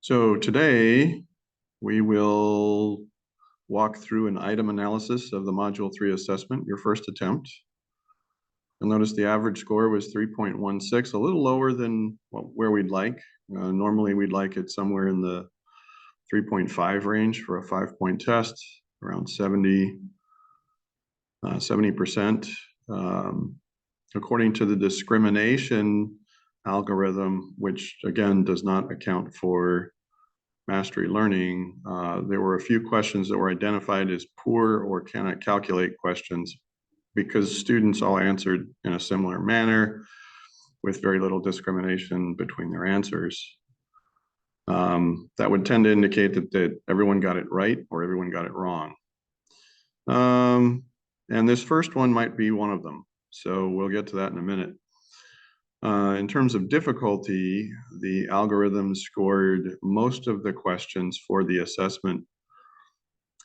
So today we will walk through an item analysis of the Module 3 assessment, your first attempt. You'll notice the average score was 3.16, a little lower than where we'd like. Normally we'd like it somewhere in the 3.5 range for a 5-point test, around 70%. According to the discrimination algorithm, which again does not account for mastery learning, there were a few questions that were identified as poor or cannot calculate questions because students all answered in a similar manner with very little discrimination between their answers. That would tend to indicate that everyone got it right or everyone got it wrong. And this first one might be one of them. So we'll get to that in a minute. In terms of difficulty, the algorithm scored most of the questions for the assessment: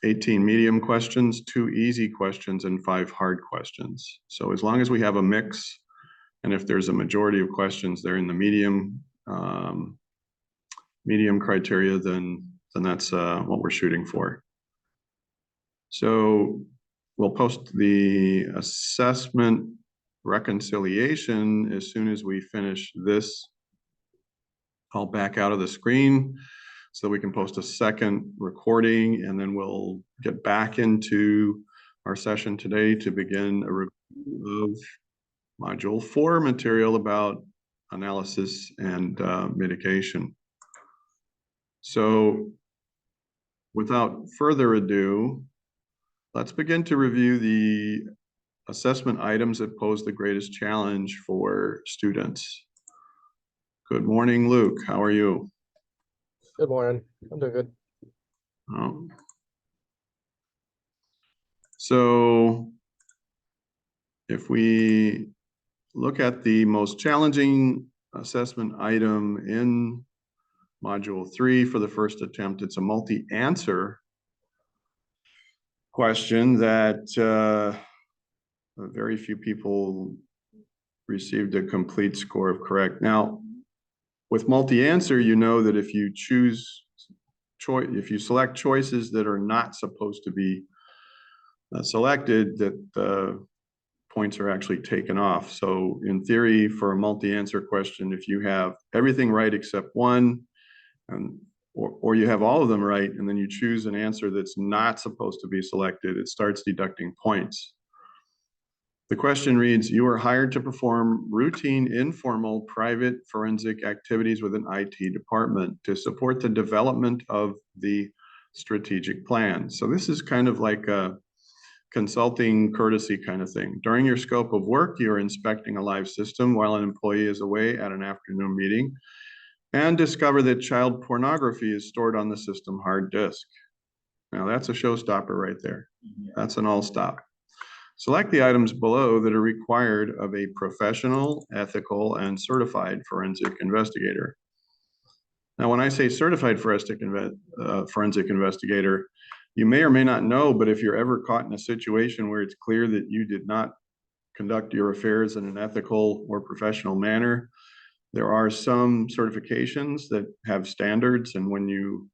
18 medium questions, 2 easy questions, and 5 hard questions. So as long as we have a mix, and if there's a majority of questions they're in the medium criteria, then that's what we're shooting for. So we'll post the assessment reconciliation as soon as we finish this. I'll back out of the screen so we can post a second recording, and then we'll get back into our session today to begin a review of Module 4 material about analysis and mitigation. So without further ado, let's begin to review the assessment items that pose the greatest challenge for students. Good morning, Luke. How are you? Good morning. I'm doing good. So if we look at the most challenging assessment item in Module 3 for the first attempt, it's a multi-answer question that very few people received a complete score of correct. Now, with multi-answer, you know that if you select choices that are not supposed to be selected, that the points are actually taken off. So in theory, for a multi-answer question, if you have everything right except one, or you have all of them right, and then you choose an answer that's not supposed to be selected, it starts deducting points. The question reads: you are hired to perform routine, informal, private forensic activities with an IT department to support the development of the strategic plan. So this is kind of like a consulting courtesy kind of thing. During your scope of work, you're inspecting a live system while an employee is away at an afternoon meeting and discover that child pornography is stored on the system hard disk. Now that's a showstopper right there. That's an all stop. Select the items below that are required of a professional, ethical, and certified forensic investigator. Now, when I say certified forensic investigator, you may or may not know, but if you're ever caught in a situation where it's clear that you did not conduct your affairs in an ethical or professional manner, there are some certifications that have standards, and when you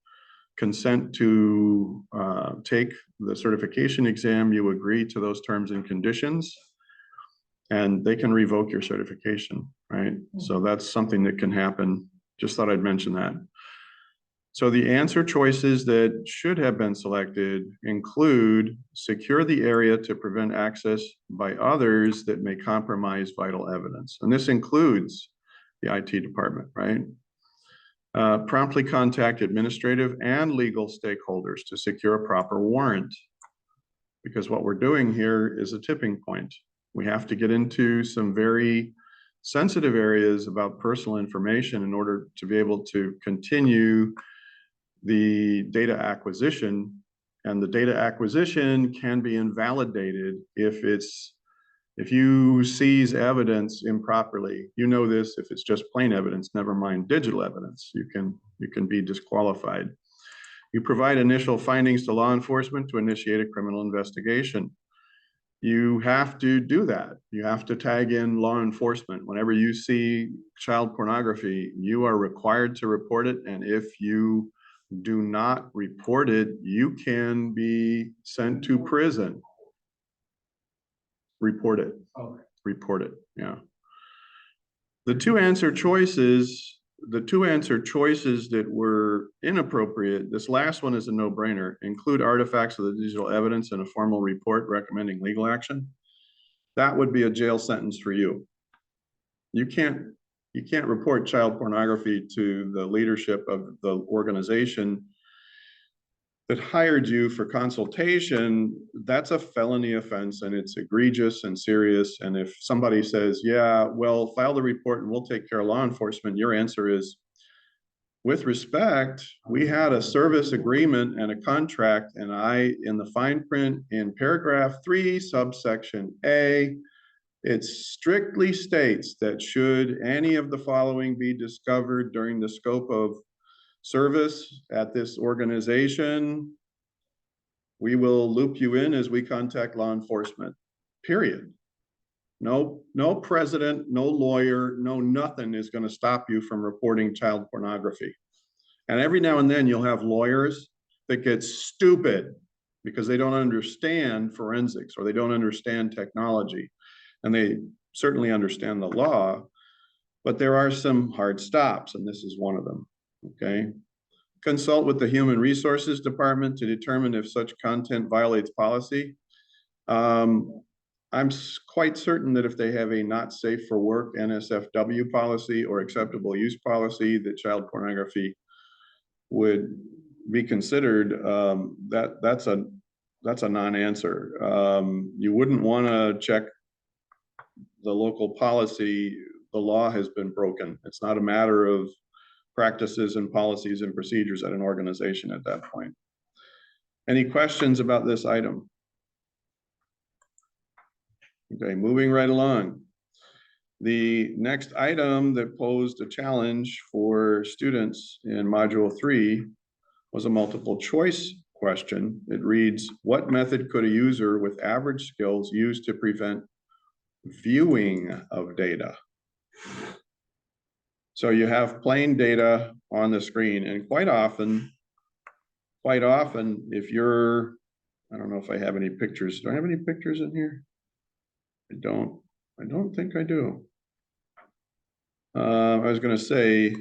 consent to take the certification exam, you agree to those terms and conditions, and they can revoke your certification, right? So that's something that can happen. Just thought I'd mention that. So the answer choices that should have been selected include: secure the area to prevent access by others that may compromise vital evidence. And this includes the IT department, right? Promptly contact administrative and legal stakeholders to secure a proper warrant, because what we're doing here is a tipping point. We have to get into some very sensitive areas about personal information in order to be able to continue the data acquisition, and the data acquisition can be invalidated if you seize evidence improperly. You know this, if it's just plain evidence, never mind digital evidence, you can be disqualified. You provide initial findings to law enforcement to initiate a criminal investigation. you have to do that. You have to tag in law enforcement. Whenever you see child pornography, you are required to report it. And if you do not report it, you can be sent to prison. Report it. Okay. Report it. Yeah. The two answer choices that were inappropriate, this last one is a no-brainer. Include artifacts of the digital evidence in a formal report recommending legal action. That would be a jail sentence for you. You can't report child pornography to the leadership of the organization that hired you for consultation. That's a felony offense and it's egregious and serious. And if somebody says, yeah, well, file the report and we'll take care of law enforcement, your answer is, with respect, we had a service agreement and a contract, and in the fine print in paragraph 3, subsection A, it strictly states that should any of the following be discovered during the scope of service at this organization, we will loop you in as we contact law enforcement, period. No president, no lawyer, no nothing is going to stop you from reporting child pornography. And every now and then you'll have lawyers that get stupid because they don't understand forensics or they don't understand technology. And they certainly understand the law, but there are some hard stops, and this is one of them, okay? Consult with the Human Resources Department to determine if such content violates policy. I'm quite certain that if they have a not safe for work NSFW policy or acceptable use policy, that child pornography would be considered. That's a non-answer. You wouldn't want to check the local policy. The law has been broken. It's not a matter of practices and policies and procedures at an organization at that point. Any questions about this item? Okay, moving right along. The next item that posed a challenge for students in Module 3 was a multiple choice question. It reads, what method could a user with average skills use to prevent viewing of data? So you have plain data on the screen, and quite often, if you're, I don't know if I have any pictures. Do I have any pictures in here? I don't think I do. I was going to say,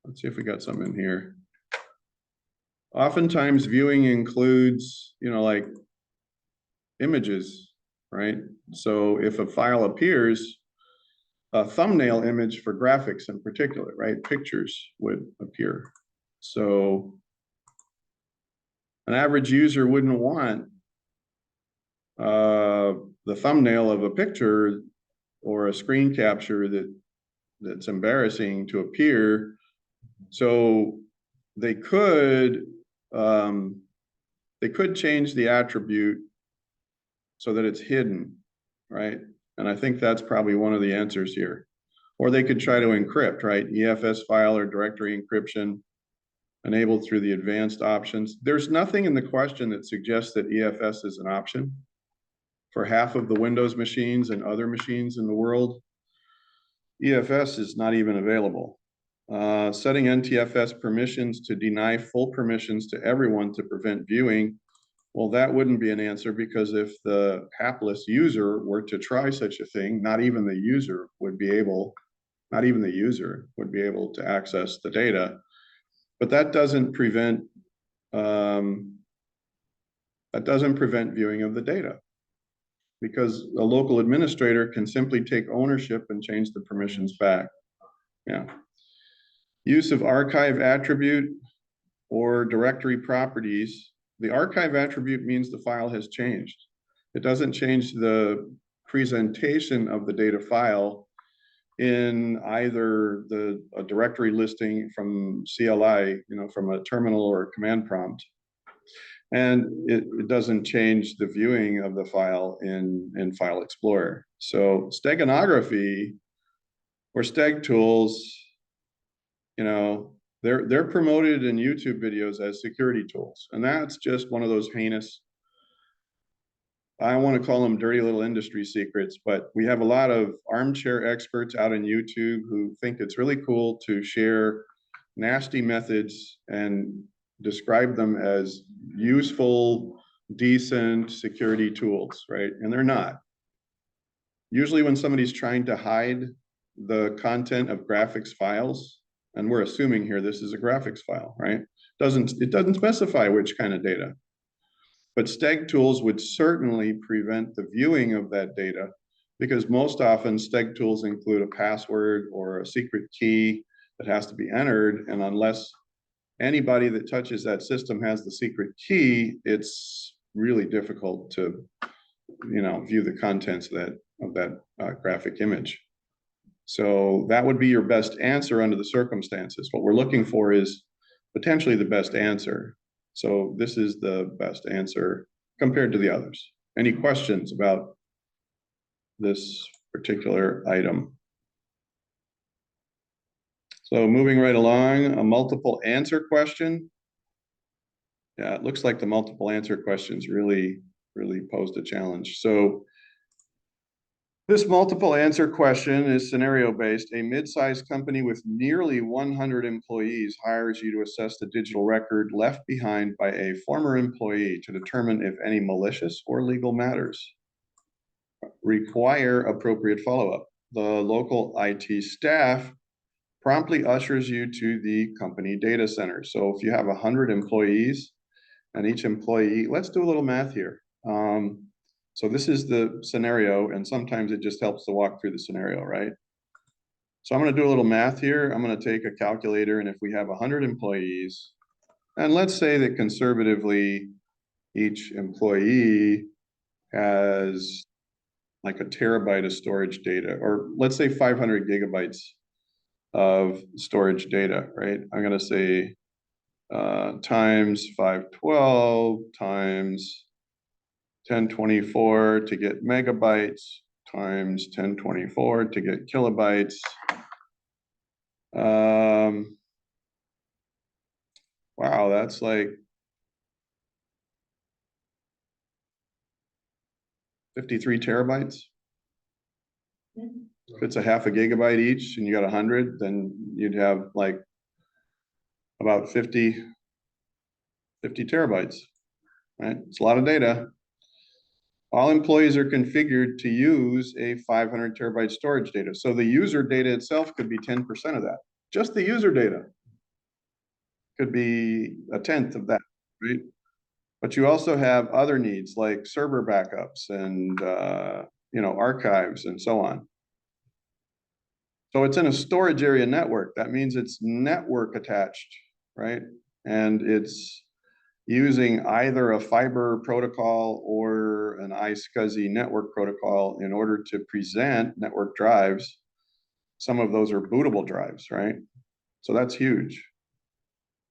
let's see if we got some in here. Oftentimes viewing includes, like images, right? So if a file appears, a thumbnail image for graphics in particular, right? Pictures would appear. So an average user wouldn't want the thumbnail of a picture or a screen capture that's embarrassing to appear. So they could change the attribute so that it's hidden, right? And I think that's probably one of the answers here. Or they could try to encrypt, right? EFS file or directory encryption enabled through the advanced options. There's nothing in the question that suggests that EFS is an option for half of the Windows machines and other machines in the world. EFS is not even available. Setting NTFS permissions to deny full permissions to everyone to prevent viewing. Well, that wouldn't be an answer, because if the hapless user were to try such a thing, not even the user would be able to access the data. But that doesn't prevent viewing of the data, because a local administrator can simply take ownership and change the permissions back. Yeah. Use of archive attribute or directory properties. The archive attribute means the file has changed. It doesn't change the presentation of the data file in either a directory listing from CLI, from a terminal or a command prompt. And it doesn't change the viewing of the file in File Explorer. So steganography or steg tools, they're promoted in YouTube videos as security tools. And that's just one of those heinous I want to call them dirty little industry secrets, but we have a lot of armchair experts out on YouTube who think it's really cool to share nasty methods and describe them as useful, decent security tools, right? And they're not. Usually when somebody's trying to hide the content of graphics files, and we're assuming here this is a graphics file, right? It doesn't specify which kind of data. But steg tools would certainly prevent the viewing of that data, because most often steg tools include a password or a secret key that has to be entered. And unless anybody that touches that system has the secret key, it's really difficult to, view the contents of that graphic image. So that would be your best answer under the circumstances. What we're looking for is potentially the best answer. So this is the best answer compared to the others. Any questions about this particular item? So moving right along, a multiple answer question. Yeah, it looks like the multiple answer questions really posed a challenge. So this multiple answer question is scenario-based. A mid-sized company with nearly 100 employees hires you to assess the digital record left behind by a former employee to determine if any malicious or legal matters require appropriate follow-up. The local IT staff promptly ushers you to the company data center. So if you have 100 employees and each employee, let's do a little math here. So this is the scenario, and sometimes it just helps to walk through the scenario, right? So I'm going to do a little math here. I'm going to take a calculator, and if we have 100 employees, and let's say that conservatively, each employee has like a terabyte of storage data, or let's say 500 gigabytes of storage data, right? I'm going to say times 512 times 1024 to get megabytes times 1024 to get kilobytes. Wow, that's like 53 terabytes. If it's a half a gigabyte each and you got 100, then you'd have like about 50 terabytes, right? It's a lot of data. All employees are configured to use a 500 terabyte storage data. So the user data itself could be 10% of that. Just the user data could be a tenth of that, right? But you also have other needs like server backups and archives and so on. So it's in a storage area network. That means it's network attached, right? And it's using either a fiber protocol or an iSCSI network protocol in order to present network drives. Some of those are bootable drives, right? So that's huge.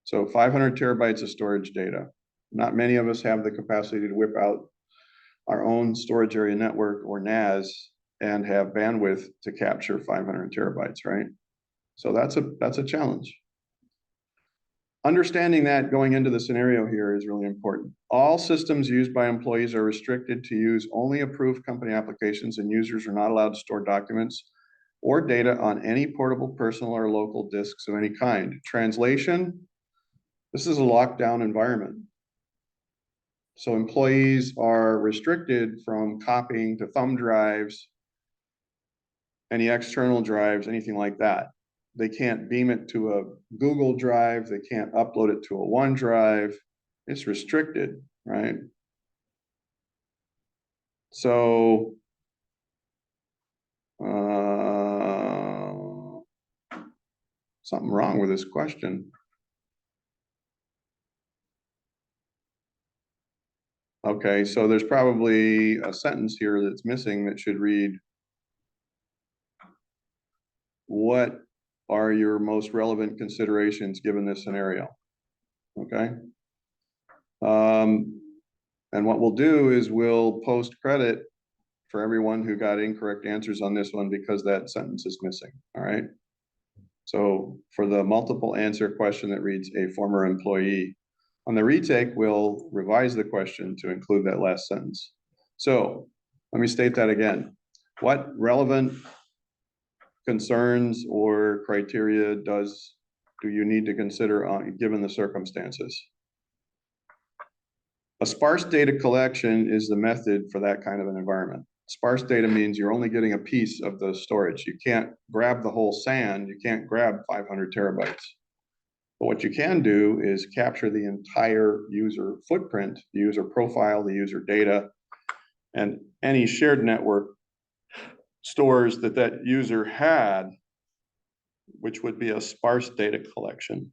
So 500 terabytes of storage data. Not many of us have the capacity to whip out our own storage area network or NAS and have bandwidth to capture 500 terabytes, right? So that's a challenge. Understanding that going into the scenario here is really important. All systems used by employees are restricted to use only approved company applications, and users are not allowed to store documents or data on any portable, personal, or local disks of any kind. Translation, this is a lockdown environment. So employees are restricted from copying to thumb drives, any external drives, anything like that. They can't beam it to a Google Drive. They can't upload it to a OneDrive. It's restricted, right? So something wrong with this question. Okay, so there's probably a sentence here that's missing that should read, what are your most relevant considerations given this scenario? Okay. And what we'll do is we'll post credit for everyone who got incorrect answers on this one because that sentence is missing, all right? So for the multiple answer question that reads a former employee, on the retake, we'll revise the question to include that last sentence. So let me state that again. What relevant concerns or criteria do you need to consider given the circumstances? A sparse data collection is the method for that kind of an environment. Sparse data means you're only getting a piece of the storage. You can't grab the whole SAN, you can't grab 500 terabytes. But what you can do is capture the entire user footprint, the user profile, the user data, and any shared network stores that user had, which would be a sparse data collection.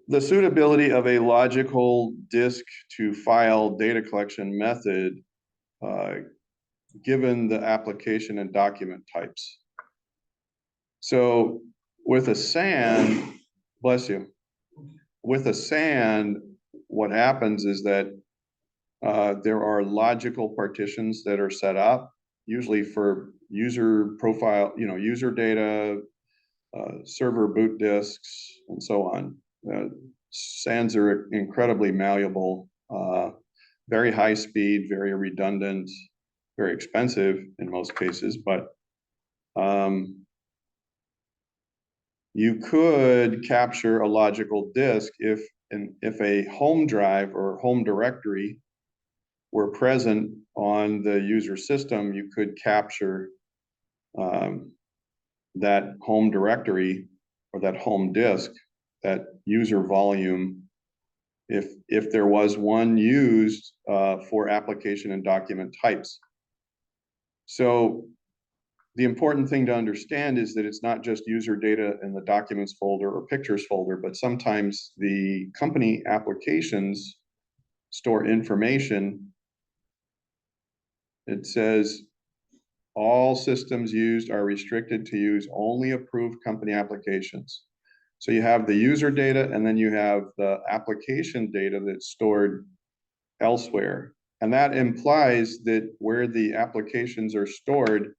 The suitability of a logical disk to file data collection method, given the application and document types. So with a SAN, bless you, with a SAN, what happens is that there are logical partitions that are set up, usually for user profile, user data, server boot disks, and so on. SANs are incredibly malleable, very high speed, very redundant, very expensive in most cases, but you could capture a logical disk if a home drive or home directory were present on the user system. You could capture that home directory or that home disk, that user volume, if there was one used for application and document types. So the important thing to understand is that it's not just user data in the documents folder or pictures folder, but sometimes the company applications store information. It says all systems used are restricted to use only approved company applications. So you have the user data, and then you have the application data that's stored elsewhere. And that implies that where the applications are stored,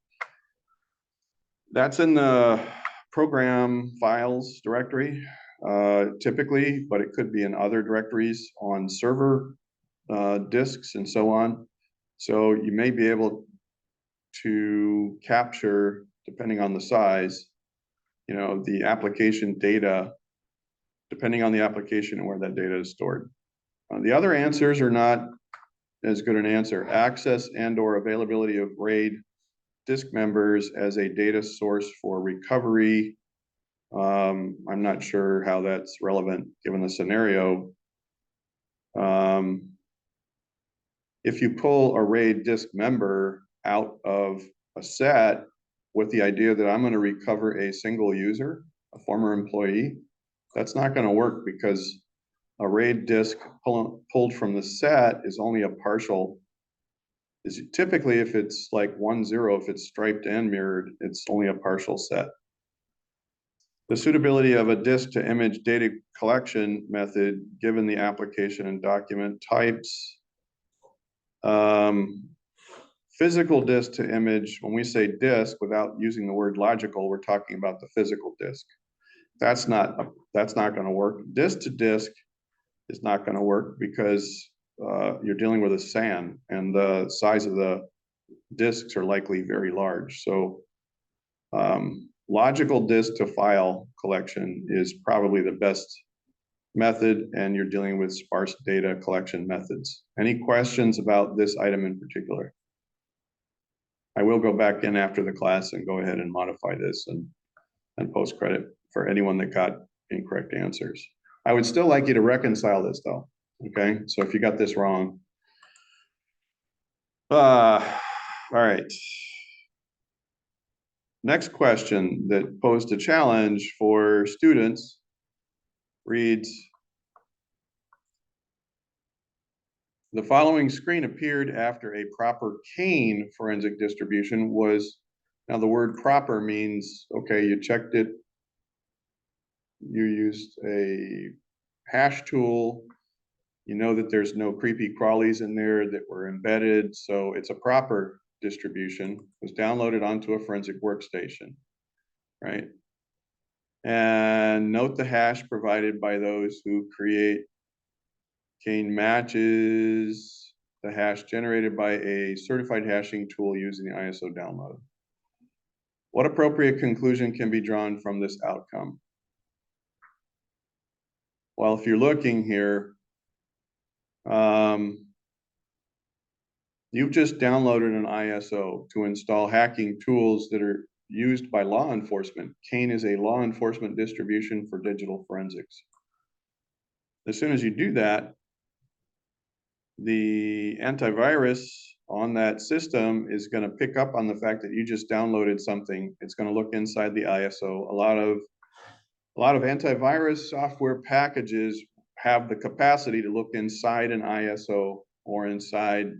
that's in the program files directory, typically, but it could be in other directories on server disks and so on. So you may be able to capture, depending on the size, the application data, depending on the application and where that data is stored. The other answers are not as good an answer. Access and or availability of RAID disk members as a data source for recovery. I'm not sure how that's relevant given the scenario. If you pull a RAID disk member out of a set with the idea that I'm going to recover a single user, a former employee, that's not going to work, because a RAID disk pulled from the set is only a partial. Typically, if it's like 1-0, if it's striped and mirrored, it's only a partial set. The suitability of a disk to image data collection method, given the application and document types. Physical disk to image, when we say disk, without using the word logical, we're talking about the physical disk. That's not going to work. Disk to disk is not going to work, because you're dealing with a SAN, and the size of the disks are likely very large. So logical disk to file collection is probably the best method, and you're dealing with sparse data collection methods. Any questions about this item in particular? I will go back in after the class and go ahead and modify this and post credit for anyone that got incorrect answers. I would still like you to reconcile this though, okay? So if you got this wrong. All right. Next question that posed a challenge for students reads, the following screen appeared after a proper Kane forensic distribution was, now the word proper means, okay, you checked it, you used a hash tool, you know that there's no creepy crawlies in there that were embedded, so it's a proper distribution, was downloaded onto a forensic workstation, right? And note the hash provided by those who create Kane matches the hash generated by a certified hashing tool using the ISO download. What appropriate conclusion can be drawn from this outcome? Well, if you're looking here, you've just downloaded an ISO to install hacking tools that are used by law enforcement. CAIN is a law enforcement distribution for digital forensics. As soon as you do that, the antivirus on that system is going to pick up on the fact that you just downloaded something. It's going to look inside the ISO. A lot of antivirus software packages have the capacity to look inside an ISO or inside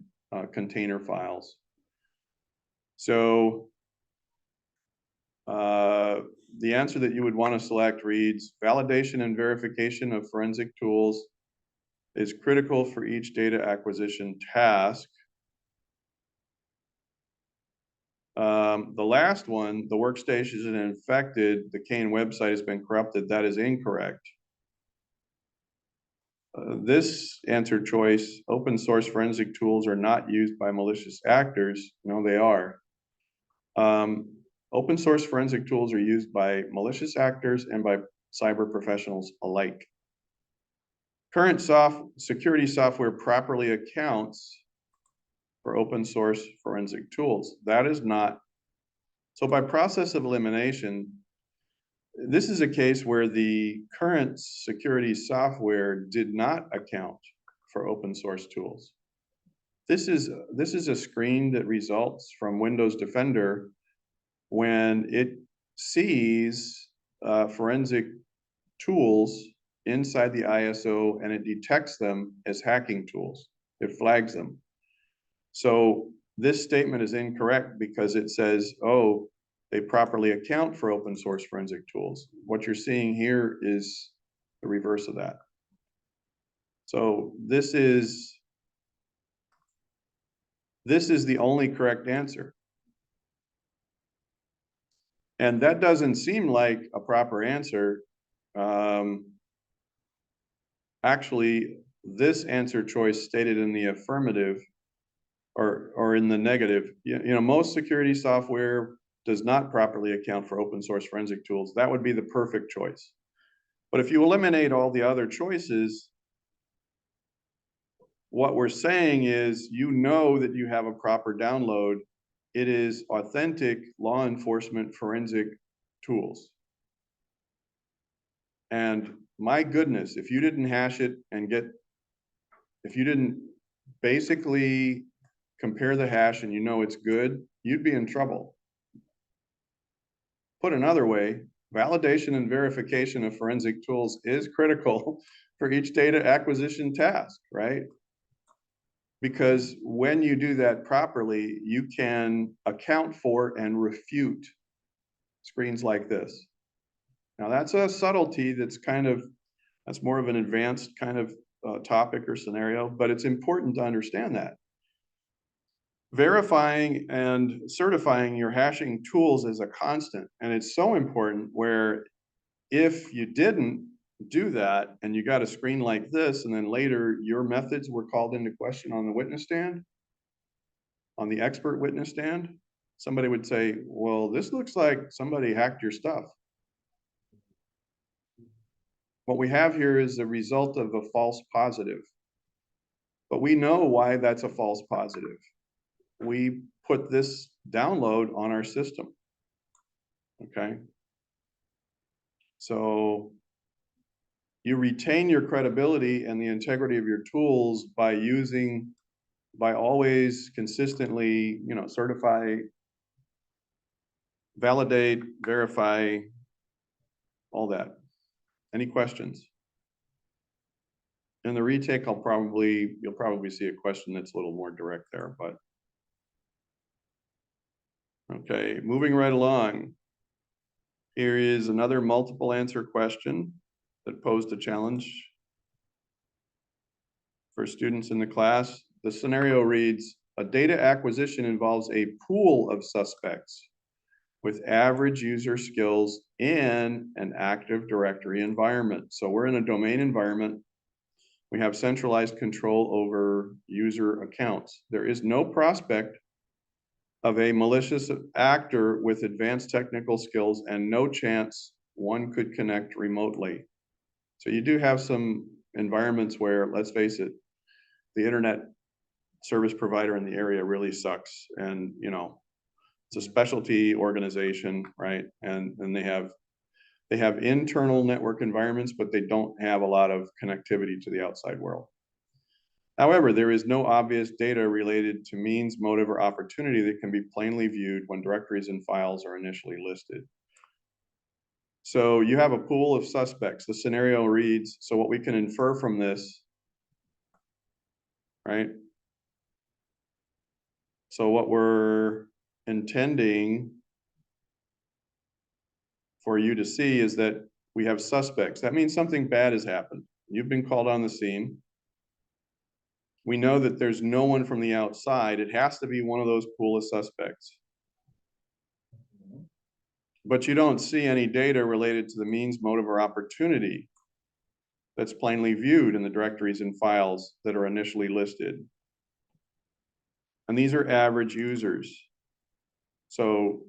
container files. So the answer that you would want to select reads, validation and verification of forensic tools is critical for each data acquisition task. The last one, the workstation is infected, the CAIN website has been corrupted, that is incorrect. This answer choice, open source forensic tools are not used by malicious actors. No, they are. Open source forensic tools are used by malicious actors and by cyber professionals alike. Current security software properly accounts for open source forensic tools. That is not. So by process of elimination, this is a case where the current security software did not account for open source tools. This is a screen that results from Windows Defender when it sees forensic tools inside the ISO and it detects them as hacking tools. It flags them. So this statement is incorrect because it says, oh, they properly account for open source forensic tools. What you're seeing here is the reverse of that. So this is the only correct answer. And that doesn't seem like a proper answer. Actually, this answer choice stated in the affirmative or in the negative, you know, most security software does not properly account for open source forensic tools. That would be the perfect choice. But if you eliminate all the other choices, what we're saying is, you know that you have a proper download. It is authentic law enforcement forensic tools. And my goodness, if you didn't hash it and if you didn't basically compare the hash and you know it's good, you'd be in trouble. Put another way, validation and verification of forensic tools is critical for each data acquisition task, right? Because when you do that properly, you can account for and refute screens like this. Now that's a subtlety that's more of an advanced kind of topic or scenario, but it's important to understand that. Verifying and certifying your hashing tools is a constant, and it's so important where if you didn't do that and you got a screen like this, and then later your methods were called into question on the witness stand, on the expert witness stand, somebody would say, well, this looks like somebody hacked your stuff. What we have here is a result of a false positive. But we know why that's a false positive. We put this download on our system. Okay. So you retain your credibility and the integrity of your tools by always consistently, you know, certify, validate, verify, all that. Any questions? In the retake, you'll probably see a question that's a little more direct there, but. Okay, moving right along. Here is another multiple answer question that posed a challenge for students in the class. The scenario reads, a data acquisition involves a pool of suspects with average user skills in an Active Directory environment. So we're in a domain environment. We have centralized control over user accounts. There is no prospect of a malicious actor with advanced technical skills and no chance one could connect remotely. So you do have some environments where, let's face it, the internet service provider in the area really sucks. And, you know, it's a specialty organization, right? And they have internal network environments, but they don't have a lot of connectivity to the outside world. However, there is no obvious data related to means, motive, or opportunity that can be plainly viewed when directories and files are initially listed. So you have a pool of suspects. The scenario reads, so what we can infer from this, right? So what we're intending for you to see is that we have suspects. That means something bad has happened. You've been called on the scene. We know that there's no one from the outside. It has to be one of those pool of suspects. But you don't see any data related to the means, motive, or opportunity that's plainly viewed in the directories and files that are initially listed. And these are average users. So,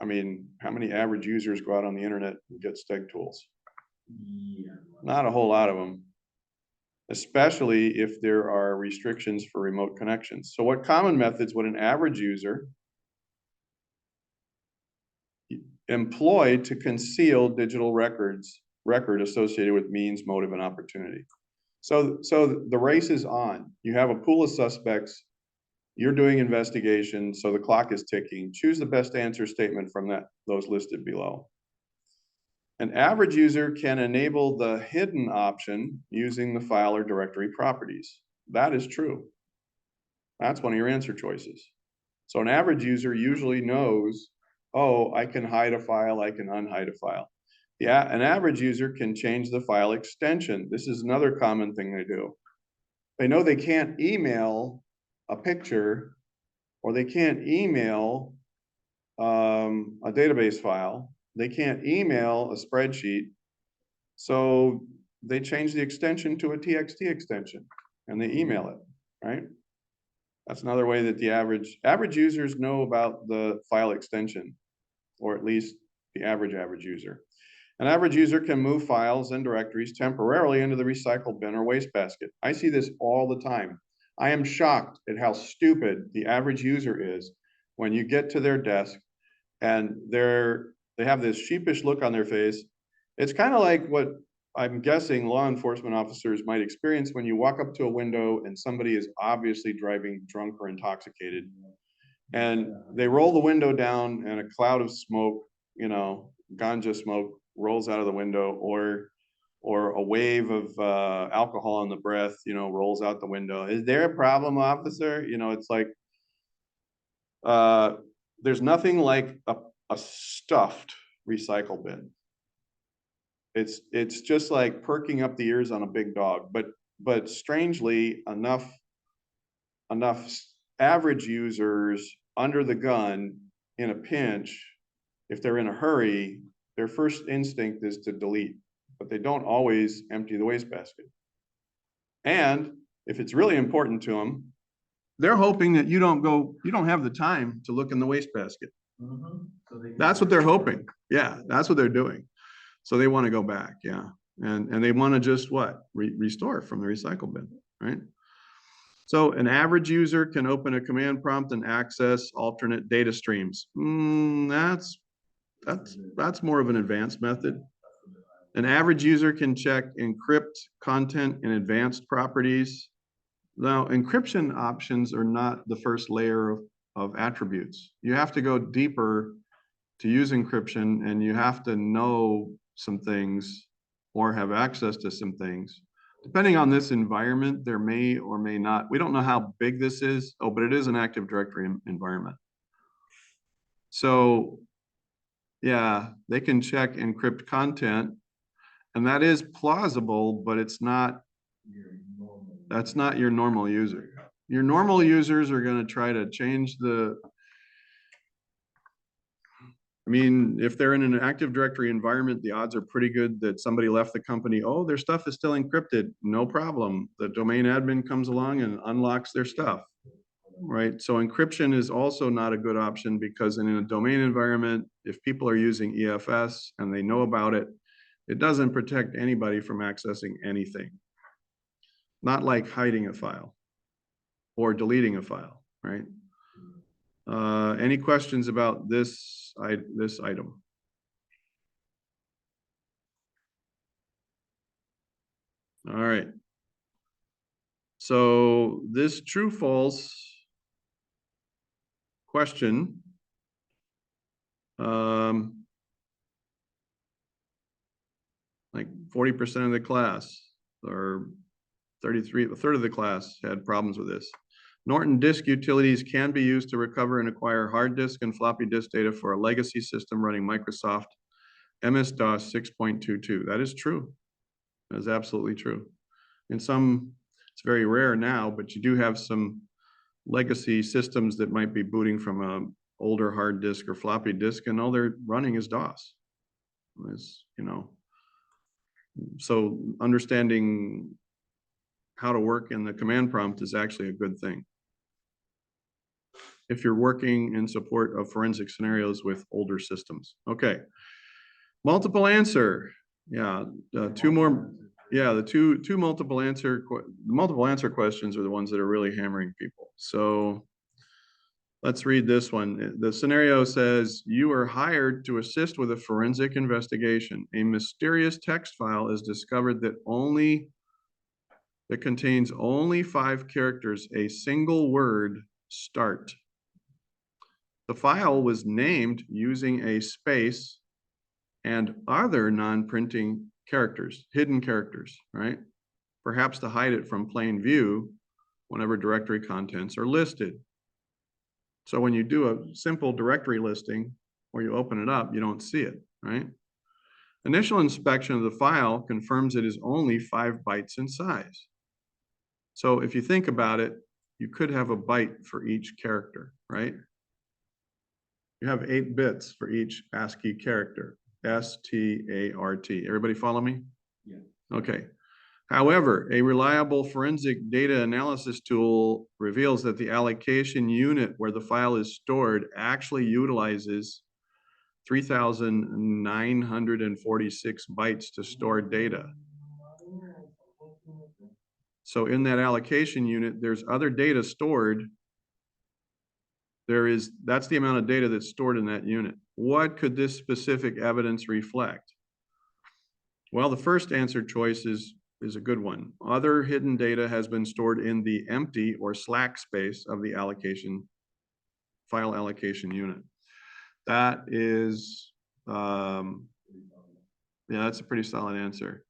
I mean, how many average users go out on the internet and get steg tools? Yeah. Not a whole lot of them, especially if there are restrictions for remote connections. So what common methods would an average user employ to conceal digital record associated with means, motive, and opportunity? So the race is on. You have a pool of suspects. You're doing investigation, so the clock is ticking. Choose the best answer statement from those listed below. An average user can enable the hidden option using the file or directory properties. That is true. That's one of your answer choices. So an average user usually knows, oh, I can hide a file, I can unhide a file. Yeah, an average user can change the file extension. This is another common thing they do. They know they can't email a picture, or they can't email a database file. They can't email a spreadsheet. So they change the extension to a TXT extension and they email it, right? That's another way that the average users know about the file extension, or at least the average user. An average user can move files and directories temporarily into the recycle bin or wastebasket. I see this all the time. I am shocked at how stupid the average user is when you get to their desk and they have this sheepish look on their face. It's kind of like what I'm guessing law enforcement officers might experience when you walk up to a window and somebody is obviously driving drunk or intoxicated. And they roll the window down and a cloud of smoke, you know, ganja smoke rolls out of the window, or a wave of alcohol on the breath, you know, rolls out the window. Is there a problem, officer? You know, it's like, there's nothing like a stuffed recycle bin. It's just like perking up the ears on a big dog, but strangely enough average users under the gun in a pinch, if they're in a hurry, their first instinct is to delete, but they don't always empty the wastebasket. And if it's really important to them, they're hoping that you don't have the time to look in the wastebasket. So that's what they're hoping. Yeah, that's what they're doing. So they want to go back, yeah. And they want to just what? Restore from the recycle bin, right? So an average user can open a command prompt and access alternate data streams. That's more of an advanced method. An average user can check encrypt content in advanced properties. Now, encryption options are not the first layer of attributes. You have to go deeper to use encryption, and you have to know some things or have access to some things. Depending on this environment, there may or may not, we don't know how big this is. Oh, but it is an Active Directory environment. So yeah, they can check encrypt content, and that is plausible, but that's not your normal user. Your normal users are going to try to change the, your normal users are going to try to change the I mean, if they're in an Active Directory environment, the odds are pretty good that somebody left the company. Oh, their stuff is still encrypted. No problem. The domain admin comes along and unlocks their stuff, right? So encryption is also not a good option because in a domain environment, if people are using EFS and they know about it, it doesn't protect anybody from accessing anything. Not like hiding a file or deleting a file, right? Any questions about this item? All right. So this true false question like 40% of the class or 33, a third of the class had problems with this. Norton disk utilities can be used to recover and acquire hard disk and floppy disk data for a legacy system running Microsoft MS-DOS 6.22. That is true. That is absolutely true. In some, it's very rare now, but you do have some legacy systems that might be booting from an older hard disk or floppy disk, and all they're running is DOS. It's, you know, so understanding how to work in the command prompt is actually a good thing if you're working in support of forensic scenarios with older systems. Okay, multiple answer. Yeah, two more. Yeah, the two multiple answer questions are the ones that are really hammering people. So let's read this one. The scenario says, you are hired to assist with a forensic investigation. A mysterious text file is discovered that contains only 5 characters, a single word, start. The file was named using a space and other non-printing characters, hidden characters, right? Perhaps to hide it from plain view whenever directory contents are listed. So when you do a simple directory listing or you open it up, you don't see it, right? Initial inspection of the file confirms it is only 5 bytes in size. So if you think about it, you could have a byte for each character, right? You have 8 bits for each ASCII character, S-T-A-R-T. Everybody follow me? Yeah. Okay. However, a reliable forensic data analysis tool reveals that the allocation unit where the file is stored actually utilizes 3,946 bytes to store data. So in that allocation unit, there's other data stored. That's the amount of data that's stored in that unit. What could this specific evidence reflect? Well, the first answer choice is a good one. Other hidden data has been stored in the empty or slack space of the file allocation unit. That is, yeah, that's a pretty solid answer.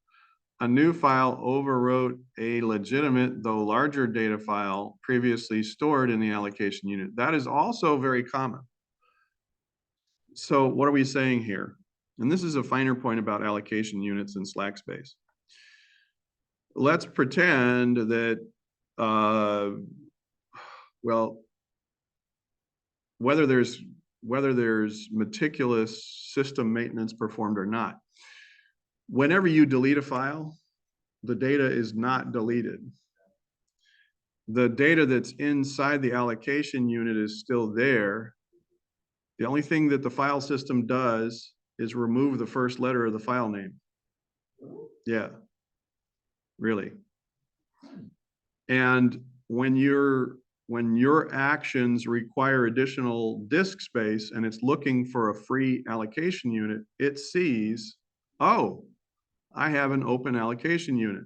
A new file overwrote a legitimate, though larger data file previously stored in the allocation unit. That is also very common. So what are we saying here? And this is a finer point about allocation units in slack space. Let's pretend that, well, whether there's meticulous system maintenance performed or not, whenever you delete a file, the data is not deleted. The data that's inside the allocation unit is still there. The only thing that the file system does is remove the first letter of the file name. Yeah, really. And when your actions require additional disk space and it's looking for a free allocation unit, it sees, oh, I have an open allocation unit.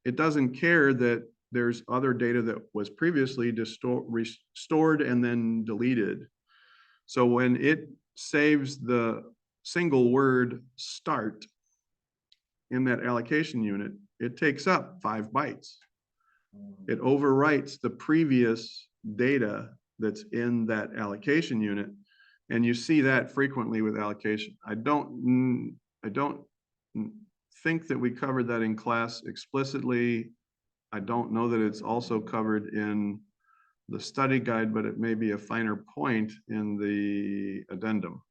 It doesn't care that there's other data that was previously restored and then deleted. So when it saves the single word start in that allocation unit, it takes up 5 bytes. It overwrites the previous data that's in that allocation unit. And you see that frequently with allocation. I don't think that we covered that in class explicitly. I don't know that it's also covered in the study guide, but it may be a finer point in the addendum.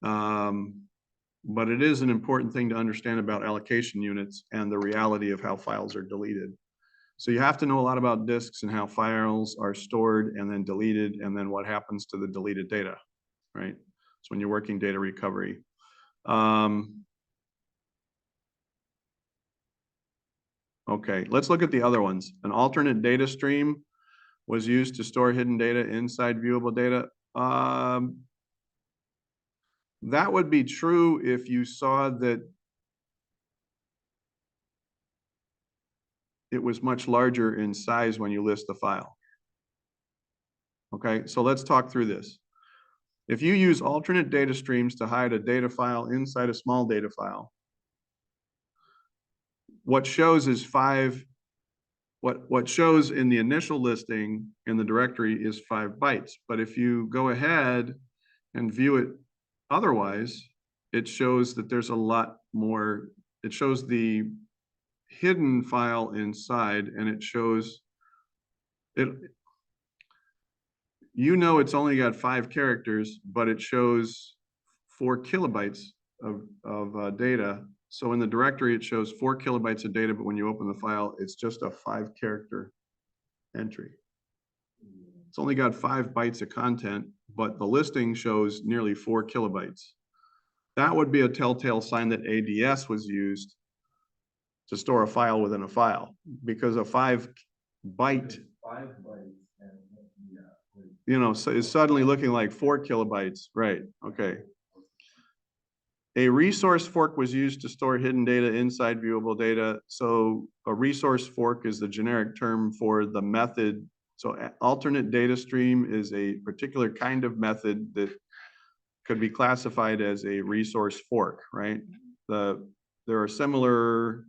But it is an important thing to understand about allocation units and the reality of how files are deleted. So you have to know a lot about disks and how files are stored and then deleted, and then what happens to the deleted data, right? So when you're working data recovery. Okay, let's look at the other ones. An alternate data stream was used to store hidden data inside viewable data. That would be true if you saw that it was much larger in size when you list the file. Okay, so let's talk through this. If you use alternate data streams to hide a data file inside a small data file, what shows is what shows in the initial listing in the directory is 5 bytes. But if you go ahead and view it otherwise, it shows that there's a lot more. It shows the hidden file inside, and it shows it. You know, it's only got 5 characters, but it shows 4 kilobytes of data. So in the directory, it shows 4 kilobytes of data, but when you open the file, it's just a 5-character entry. It's only got 5 bytes of content, but the listing shows nearly 4 kilobytes. That would be a telltale sign that ADS was used to store a file within a file, because a 5 byte, you know, so is suddenly looking like 4 kilobytes, right? Okay. A resource fork was used to store hidden data inside viewable data. So a resource fork is the generic term for the method. So alternate data stream is a particular kind of method that could be classified as a resource fork, right? There are similar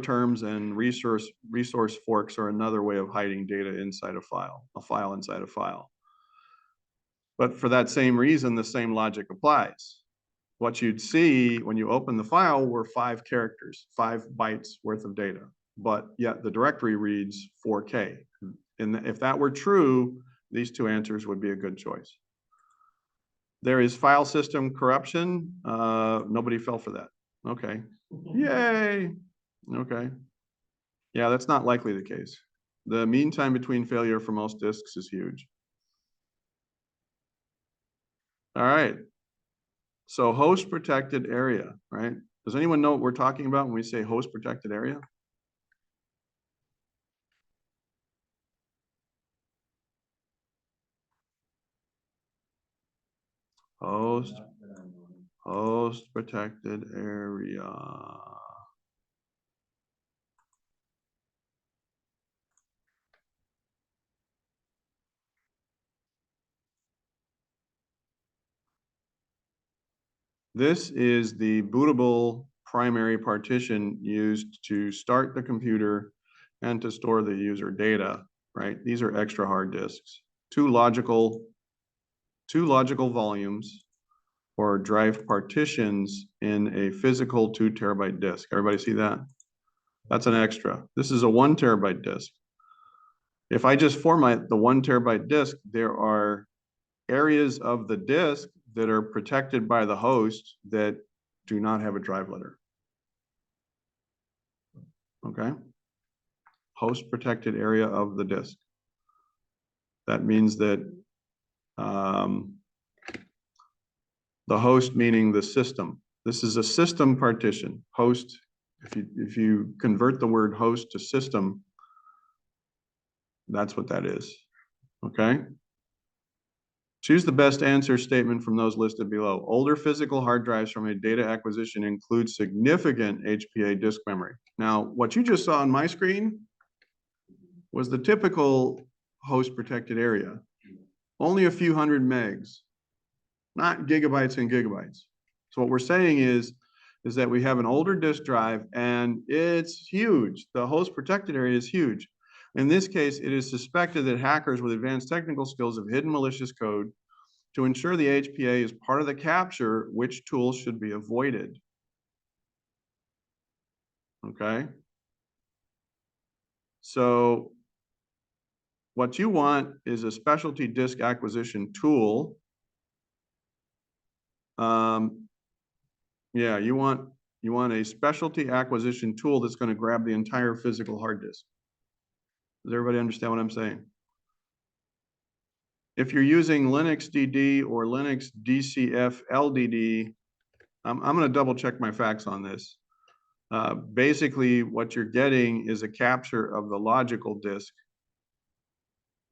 terms, and resource forks are another way of hiding data inside a file inside a file. But for that same reason, the same logic applies. What you'd see when you open the file were 5 characters, 5 bytes worth of data, but yet the directory reads 4K. And if that were true, these 2 answers would be a good choice. There is file system corruption. Nobody fell for that. Okay. Yay. Okay. Yeah, that's not likely the case. The mean time between failure for most disks is huge. All right. So host protected area, right? Does anyone know what we're talking about when we say host protected area? Host protected area. This is the bootable primary partition used to start the computer and to store the user data, right? These are extra hard disks. Two logical volumes or drive partitions in a physical 2 terabyte disk. Everybody see that? That's an extra. This is a 1 terabyte disk. If I just format the 1 terabyte disk, there are areas of the disk that are protected by the host that do not have a drive letter. Okay. Host protected area of the disk. That means that the host meaning the system. This is a system partition. Host, if you convert the word host to system, that's what that is. Okay. Choose the best answer statement from those listed below. Older physical hard drives from a data acquisition include significant HPA disk memory. Now, what you just saw on my screen was the typical host protected area. Only a few hundred megs, not gigabytes and gigabytes. So what we're saying is that we have an older disk drive and it's huge. The host protected area is huge. In this case, it is suspected that hackers with advanced technical skills have hidden malicious code to ensure the HPA is part of the capture. Which tools should be avoided? Okay. So what you want is a specialty disk acquisition tool Yeah, you want a specialty acquisition tool that's going to grab the entire physical hard disk. Does everybody understand what I'm saying? If you're using Linux DD or Linux DCF LDD, I'm going to double check my facts on this. Basically, what you're getting is a capture of the logical disk,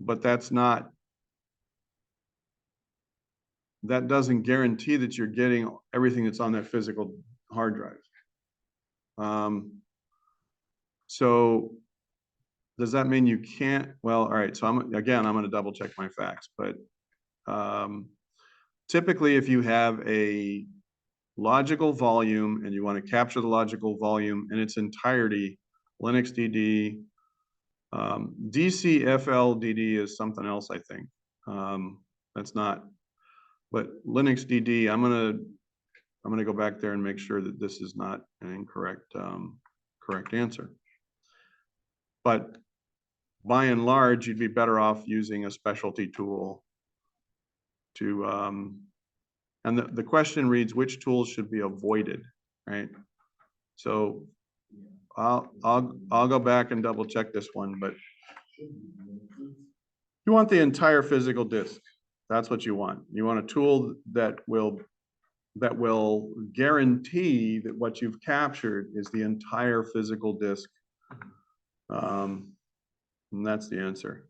but that doesn't guarantee that you're getting everything that's on that physical hard drive. So does that mean you can't? Well, all right. So I'm going to double check my facts, but typically if you have a logical volume and you want to capture the logical volume in its entirety, Linux DD, DCFL DD is something else, I think. That's not, but Linux DD, I'm gonna go back there and make sure that this is not an incorrect correct answer. But by and large, you'd be better off using a specialty tool to and the question reads, which tools should be avoided, right? So I'll go back and double check this one, but you want the entire physical disk. That's what you want. You want a tool that will guarantee that what you've captured is the entire physical disk. And that's the answer.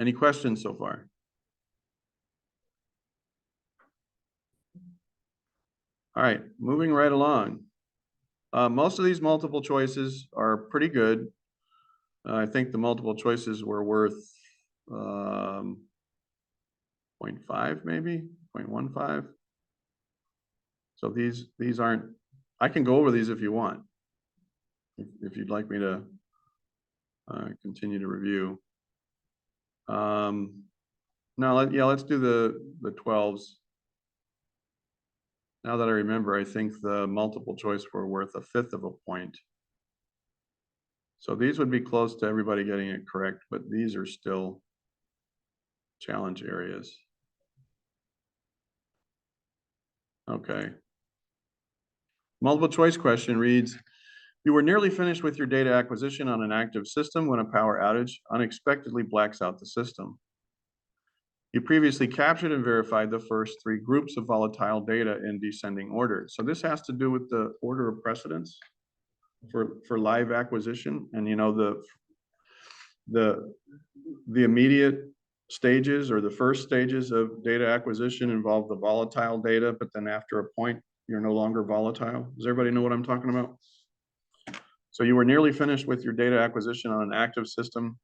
Any questions so far? All right, moving right along. Most of these multiple choices are pretty good. I think the multiple choices were worth 0.5 maybe, 0.15. So these aren't, I can go over these if you want, if you'd like me to continue to review. Now, let's do the 12s. Now that I remember, I think the multiple choice were worth 1/5 of a point. So these would be close to everybody getting it correct, but these are still challenge areas. Okay. Multiple choice question reads, you were nearly finished with your data acquisition on an active system when a power outage unexpectedly blacks out the system. You previously captured and verified the first 3 groups of volatile data in descending order. So this has to do with the order of precedence for live acquisition. And you know, the immediate stages or the first stages of data acquisition involve the volatile data, but then after a point, you're no longer volatile. Does everybody know what I'm talking about? So you were nearly finished with your data acquisition on an active system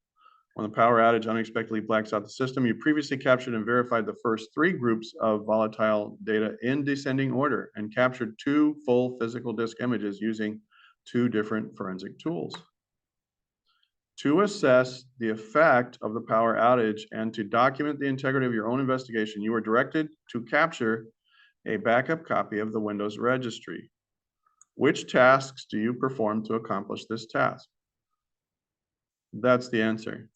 when the power outage unexpectedly blacks out the system. You previously captured and verified the first 3 groups of volatile data in descending order and captured 2 full physical disk images using 2 different forensic tools. To assess the effect of the power outage and to document the integrity of your own investigation, you were directed to capture a backup copy of the Windows registry. Which tasks do you perform to accomplish this task? That's the answer.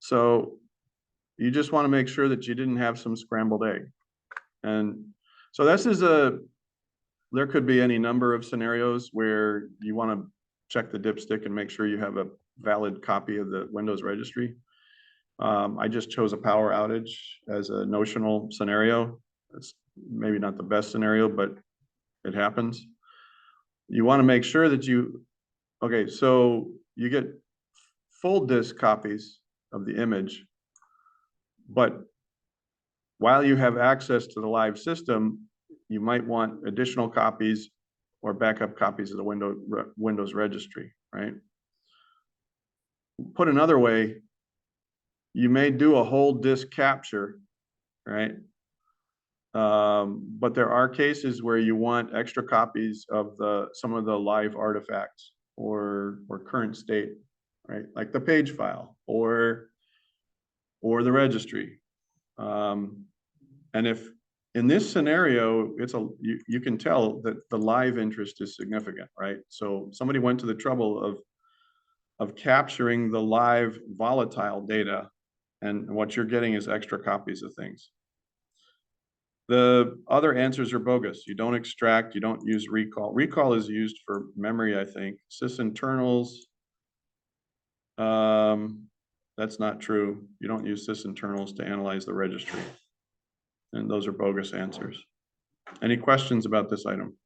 So you just want to make sure that you didn't have some scrambled egg. And so this is there could be any number of scenarios where you want to check the dipstick and make sure you have a valid copy of the Windows registry. I just chose a power outage as a notional scenario. It's maybe not the best scenario, but it happens. You want to make sure that okay, so you get full disk copies of the image, but while you have access to the live system, you might want additional copies or backup copies of the Windows registry, right? Put another way, you may do a whole disk capture, right? But there are cases where you want extra copies of some of the live artifacts or current state, right? Like the page file or the registry. And if in this scenario, you can tell that the live interest is significant, right? So somebody went to the trouble of capturing the live volatile data And what you're getting is extra copies of things. The other answers are bogus. You don't extract, you don't use recall. Recall is used for memory, I think. Sysinternals, that's not true. You don't use sysinternals to analyze the registry. And those are bogus answers. Any questions about this item?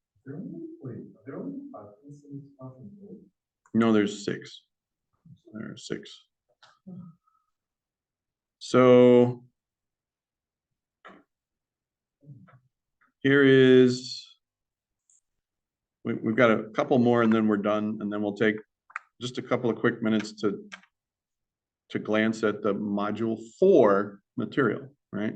No, there's 6. There are 6. So here is, we've got a couple more and then we're done, and then we'll take just a couple of quick minutes to glance at the module 4 material, right?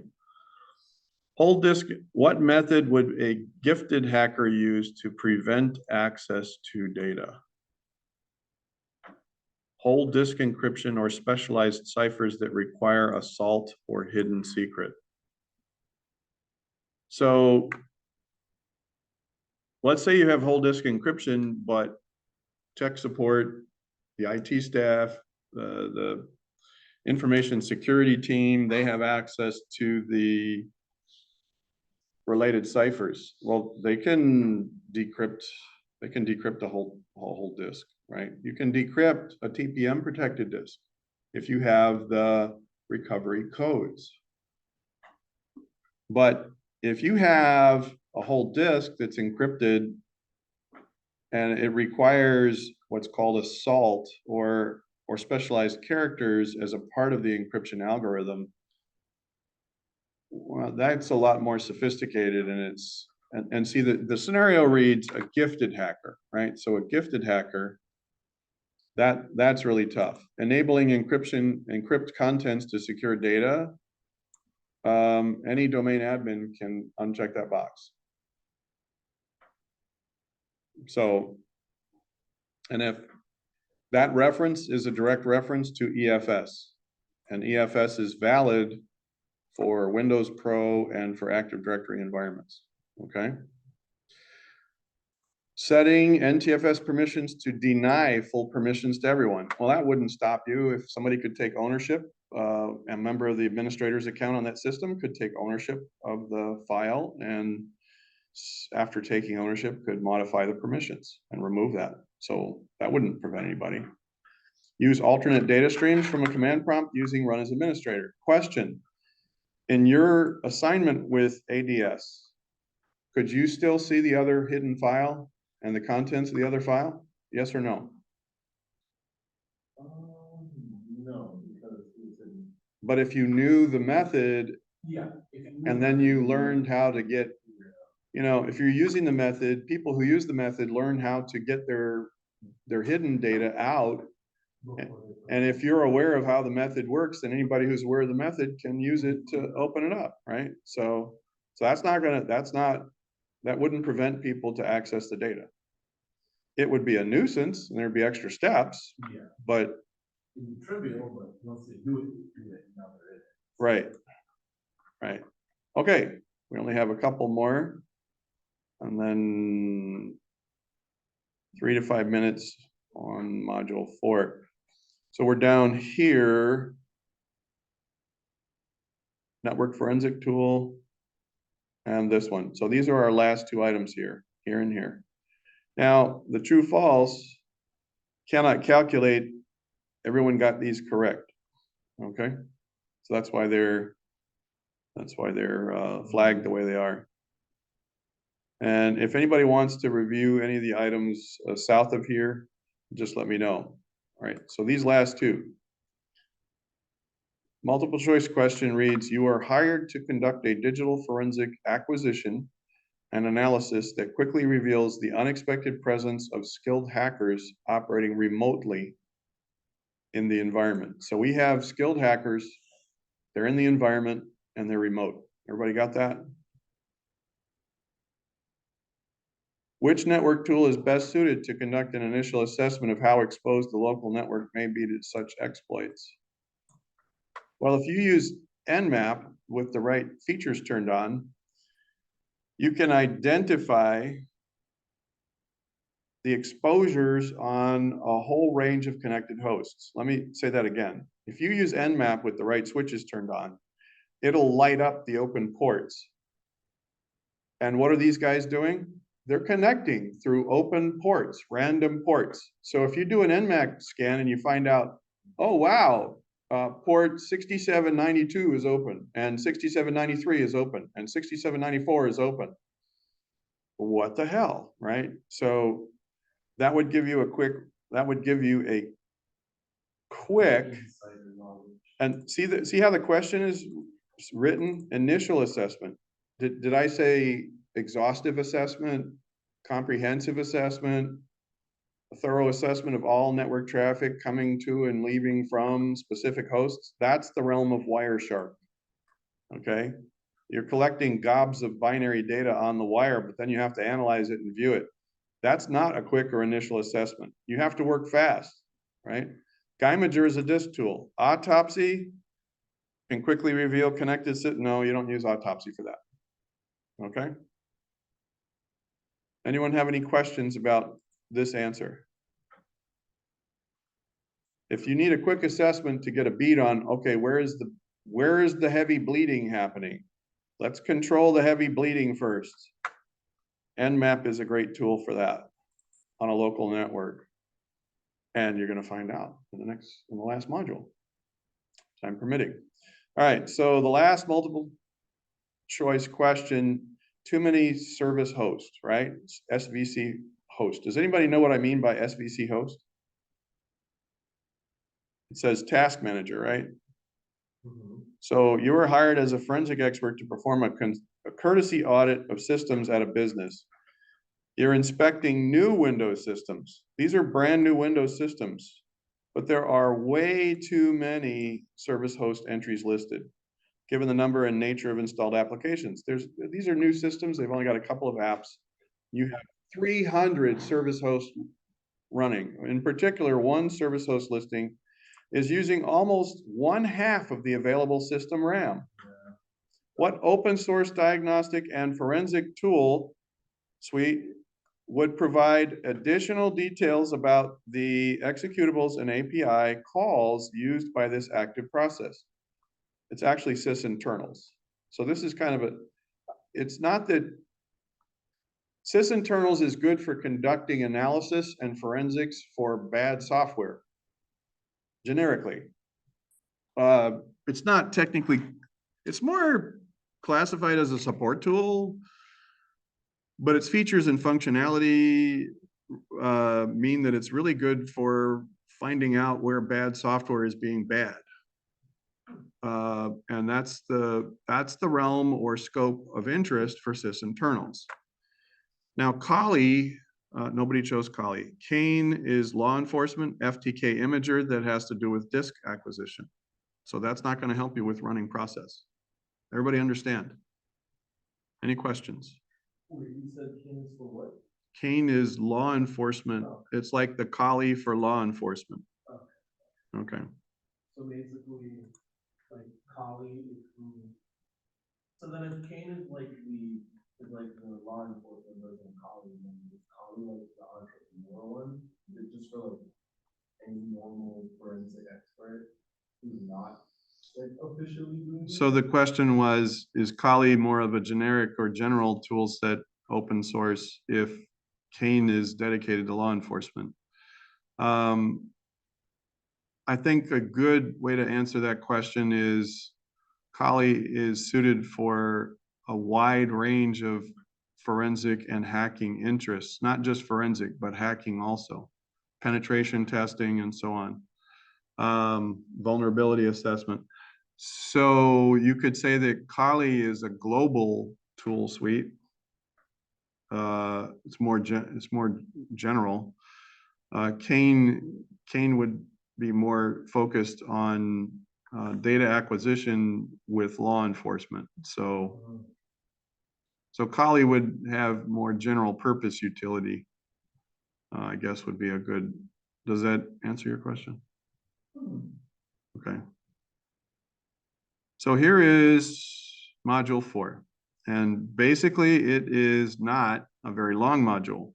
Whole disk, what method would a gifted hacker use to prevent access to data? Whole disk encryption or specialized ciphers that require a salt or hidden secret. So let's say you have whole disk encryption, but tech support, the IT staff, the information security team, they have access to the related ciphers. Well, they can decrypt the whole disk, right? You can decrypt a TPM protected disk if you have the recovery codes. But if you have a whole disk that's encrypted and it requires what's called a salt or specialized characters as a part of the encryption algorithm, well, that's a lot more sophisticated, and it's and see the scenario reads a gifted hacker, right? So a gifted hacker, that's really tough. Enabling encrypt contents to secure data. Any domain admin can uncheck that box. So, and if that reference is a direct reference to EFS, and EFS is valid for Windows Pro and for Active Directory environments, okay? Setting NTFS permissions to deny full permissions to everyone. Well, that wouldn't stop you if somebody could take ownership. A member of the administrator's account on that system could take ownership of the file, and after taking ownership could modify the permissions and remove that. So that wouldn't prevent anybody. Use alternate data streams from a command prompt using run as administrator. Question: in your assignment with ADS, could you still see the other hidden file and the contents of the other file? Yes or no? No, because it's in. But if you knew the method, Yeah. and then you learned how to get, you know, if you're using the method, people who use the method learn how to get their hidden data out. And if you're aware of how the method works, then anybody who's aware of the method can use it to open it up, right? So that wouldn't prevent people to access the data. It would be a nuisance and there'd be extra steps, Yeah. but It's trivial, but once they do it, now they're in it. right. Right. Okay, we only have a couple more. And then 3 to 5 minutes on module 4. So we're down here. Network forensic tool. And this one. So these are our last 2 items here and here. Now, the true false cannot calculate. Everyone got these correct. Okay. So that's why they're flagged the way they are. And if anybody wants to review any of the items south of here, just let me know. All right, so these last 2. Multiple choice question reads, you are hired to conduct a digital forensic acquisition and analysis that quickly reveals the unexpected presence of skilled hackers operating remotely in the environment. So we have skilled hackers, they're in the environment and they're remote. Everybody got that? Which network tool is best suited to conduct an initial assessment of how exposed the local network may be to such exploits? Well, if you use Nmap with the right features turned on, you can identify the exposures on a whole range of connected hosts. Let me say that again. If you use Nmap with the right switches turned on, it'll light up the open ports. And what are these guys doing? They're connecting through open ports, random ports. So if you do an Nmap scan and you find out, oh, wow, port 6792 is open, and 6793 is open, and 6794 is open. What the hell, right? So that would give you a quick, and see how the question is written? Initial assessment. Did I say exhaustive assessment, comprehensive assessment, a thorough assessment of all network traffic coming to and leaving from specific hosts? That's the realm of Wireshark. Okay, you're collecting gobs of binary data on the wire, but then you have to analyze it and view it. That's not a quick or initial assessment. You have to work fast, right? Geimager is a disk tool. Autopsy can quickly reveal connected no, you don't use autopsy for that. Okay. Anyone have any questions about this answer? If you need a quick assessment to get a beat on, okay, where is the heavy bleeding happening? Let's control the heavy bleeding first. Nmap is a great tool for that on a local network. And you're going to find out in the last module, time permitting. All right, so the last multiple choice question, too many service hosts, right? SVC host. Does anybody know what I mean by SVC host? It says task manager, right? So you were hired as a forensic expert to perform a courtesy audit of systems at a business. You're inspecting new Windows systems. These are brand new Windows systems, but there are way too many service host entries listed, given the number and nature of installed applications. These are new systems. They've only got a couple of apps. You have 300 service hosts running. In particular, one service host listing is using almost 1/2 of the available system RAM. What open source diagnostic and forensic tool suite would provide additional details about the executables and API calls used by this active process? It's actually sysinternals. So this is kind of it's not that sysinternals is good for conducting analysis and forensics for bad software, generically. It's not technically, it's more classified as a support tool, but its features and functionality mean that it's really good for finding out where bad software is being bad. And that's the realm or scope of interest for sysinternals. Now, Kali, nobody chose Kali. Kane is law enforcement, FTK imager that has to do with disk acquisition. So that's not going to help you with running process. Everybody understand? Any questions? Wait, you said Kane is for what? Kane is law enforcement. Oh. It's like the Kali for law enforcement. Okay. So basically, like Kali is who. So then if Kane is like the law enforcement version of Kali, then is Kali like the entrepreneur one? Is it just for like any normal forensic expert who's not like officially doing it? So the question was, is Kali more of a generic or general tool set open source if Kane is dedicated to law enforcement? I think a good way to answer that question is Kali is suited for a wide range of forensic and hacking interests, not just forensic, but hacking also, penetration testing and so on, vulnerability assessment. So you could say that Kali is a global tool suite. It's more general. Kane would be more focused on data acquisition with law enforcement. So Kali would have more general purpose utility, I guess would be a good, does that answer your question? Okay. So here is module 4. And basically it is not a very long module,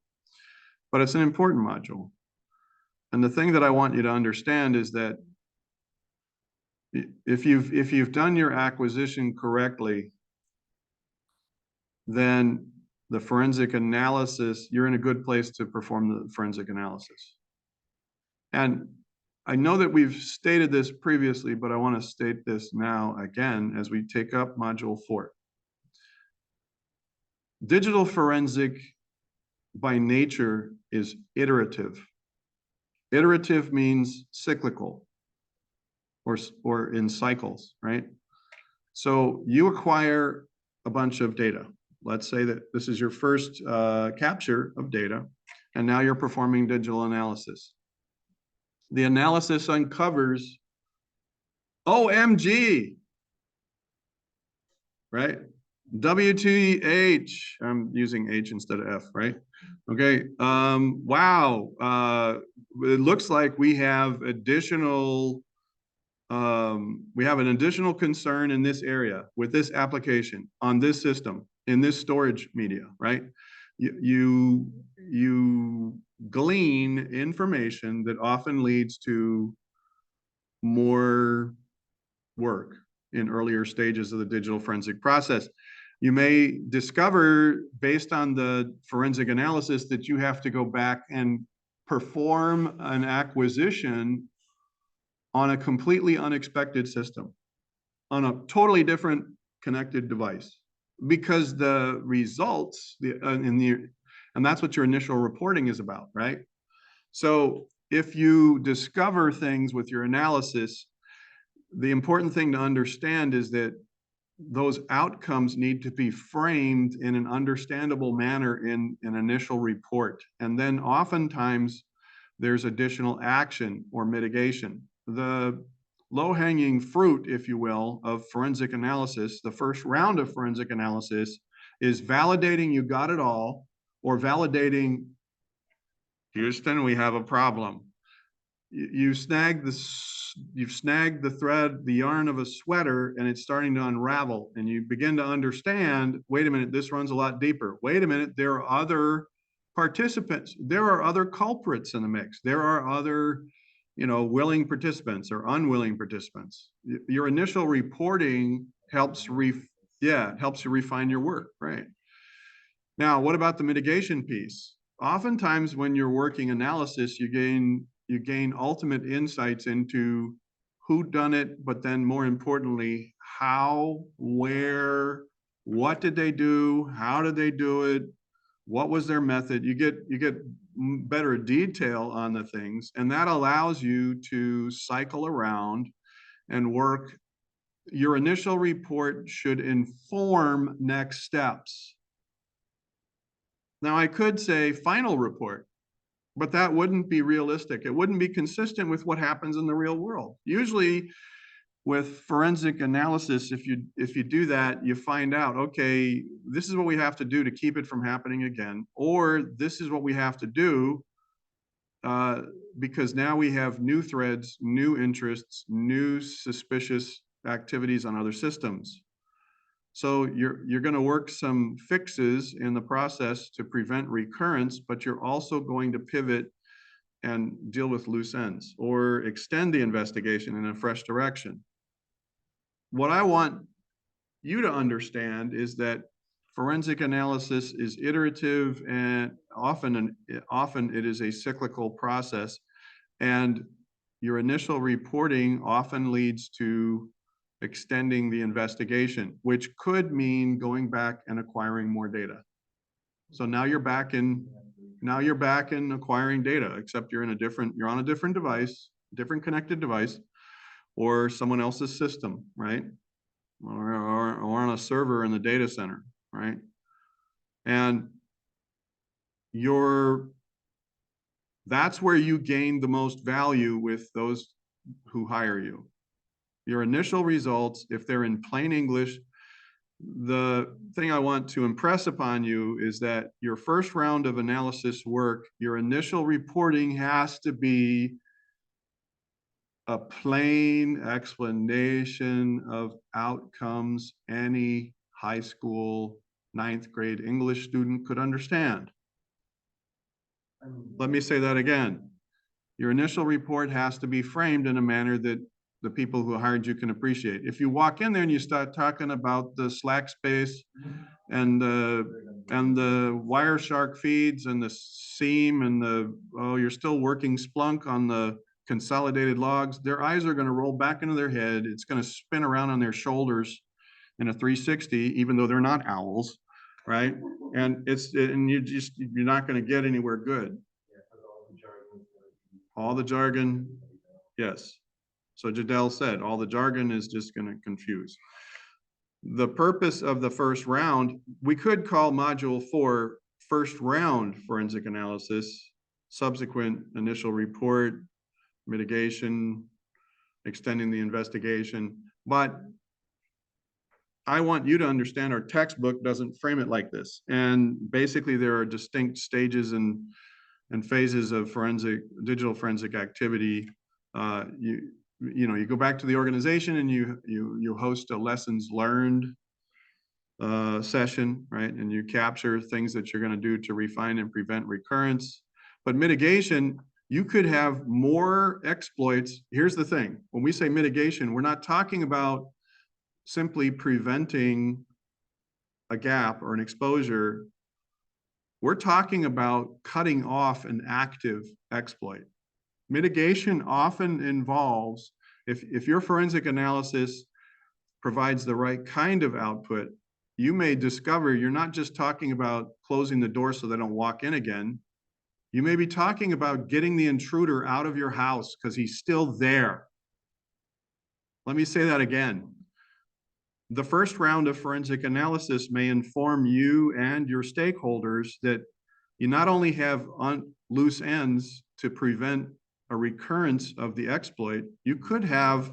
but it's an important module. And the thing that I want you to understand is that If you've done your acquisition correctly, then the forensic analysis, you're in a good place to perform the forensic analysis. And I know that we've stated this previously, but I want to state this now again as we take up module 4. Digital forensic by nature is iterative. Iterative means cyclical or in cycles, right? So you acquire a bunch of data. Let's say that this is your first capture of data, and now you're performing digital analysis. The analysis uncovers OMG, right? WTH, I'm using H instead of F, right? Okay, wow, it looks like we have an additional concern in this area with this application on this system in this storage media, right? You glean information that often leads to more work in earlier stages of the digital forensic process. You may discover, based on the forensic analysis, that you have to go back and perform an acquisition on a completely unexpected system, on a totally different connected device, because the results, and that's what your initial reporting is about, right? So if you discover things with your analysis, the important thing to understand is that those outcomes need to be framed in an understandable manner in an initial report. And then oftentimes there's additional action or mitigation. The low-hanging fruit, if you will, of forensic analysis, the first round of forensic analysis, is validating you got it all, or validating, Houston, we have a problem. You've snagged the thread, the yarn of a sweater, and it's starting to unravel. And you begin to understand, wait a minute, this runs a lot deeper. Wait a minute, there are other participants. There are other culprits in the mix. There are other, willing participants or unwilling participants. Your initial reporting helps helps you refine your work, right? Now, what about the mitigation piece? Oftentimes when you're working analysis, you gain ultimate insights into who done it, but then more importantly, how, where, what did they do, how did they do it, what was their method. You get better detail on the things, and that allows you to cycle around and work. Your initial report should inform next steps. Now, I could say final report, but that wouldn't be realistic. It wouldn't be consistent with what happens in the real world. Usually with forensic analysis, if you do that, you find out, okay, this is what we have to do to keep it from happening again, or this is what we have to do because now we have new threads, new interests, new suspicious activities on other systems. So you're going to work some fixes in the process to prevent recurrence, but you're also going to pivot and deal with loose ends or extend the investigation in a fresh direction. What I want you to understand is that forensic analysis is iterative, and often it is a cyclical process, and your initial reporting often leads to extending the investigation, which could mean going back and acquiring more data. So now you're back in acquiring data, except you're on a different device, different connected device, or someone else's system, right? Or on a server in the data center, right? And that's where you gain the most value with those who hire you. Your initial results, if they're in plain English, the thing I want to impress upon you is that your first round of analysis work, your initial reporting has to be a plain explanation of outcomes any high school 9th grade English student could understand. Let me say that again. Your initial report has to be framed in a manner that the people who hired you can appreciate. If you walk in there and you start talking about the slack space and the wire shark feeds and the seam and oh, you're still working Splunk on the consolidated logs, their eyes are going to roll back into their head. It's going to spin around on their shoulders in a 360, even though they're not owls, right? And you're not going to get anywhere good. All the jargon, yes. So Jadel said, all the jargon is just going to confuse. The purpose of the first round, we could call module 4 first round forensic analysis, subsequent initial report, mitigation, extending the investigation. But I want you to understand our textbook doesn't frame it like this. And basically there are distinct stages and phases of digital forensic activity. You go back to the organization and you host a lessons learned session, right? And you capture things that you're going to do to refine and prevent recurrence. But mitigation, you could have more exploits. Here's the thing. When we say mitigation, we're not talking about simply preventing a gap or an exposure. We're talking about cutting off an active exploit. Mitigation often involves, if your forensic analysis provides the right kind of output, you may discover you're not just talking about closing the door so they don't walk in again. You may be talking about getting the intruder out of your house because he's still there. Let me say that again. The first round of forensic analysis may inform you and your stakeholders that you not only have loose ends to prevent a recurrence of the exploit, you could have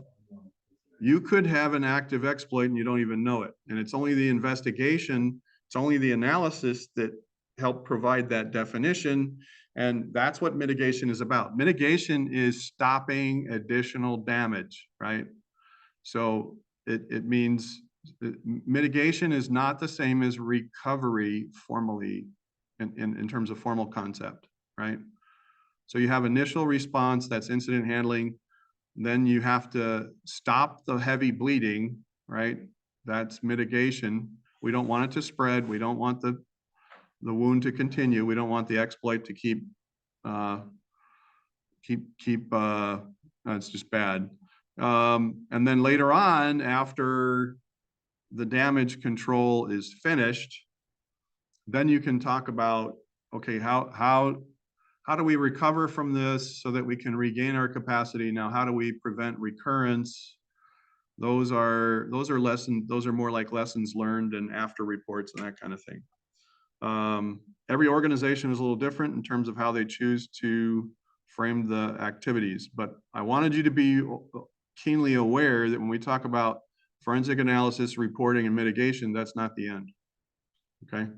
an active exploit and you don't even know it. And it's only the investigation, it's only the analysis that help provide that definition. And that's what mitigation is about. Mitigation is stopping additional damage, right? So it means mitigation is not the same as recovery formally in terms of formal concept, right? So you have initial response, that's incident handling. Then you have to stop the heavy bleeding, right? That's mitigation. We don't want it to spread. We don't want the wound to continue. We don't want the exploit to keep it's just bad. And then later on, after the damage control is finished, then you can talk about, okay, how do we recover from this so that we can regain our capacity? Now, how do we prevent recurrence? Those are lessons, those are more like lessons learned and after reports and that kind of thing. Every organization is a little different in terms of how they choose to frame the activities, but I wanted you to be keenly aware that when we talk about forensic analysis, reporting, and mitigation, that's not the end, okay?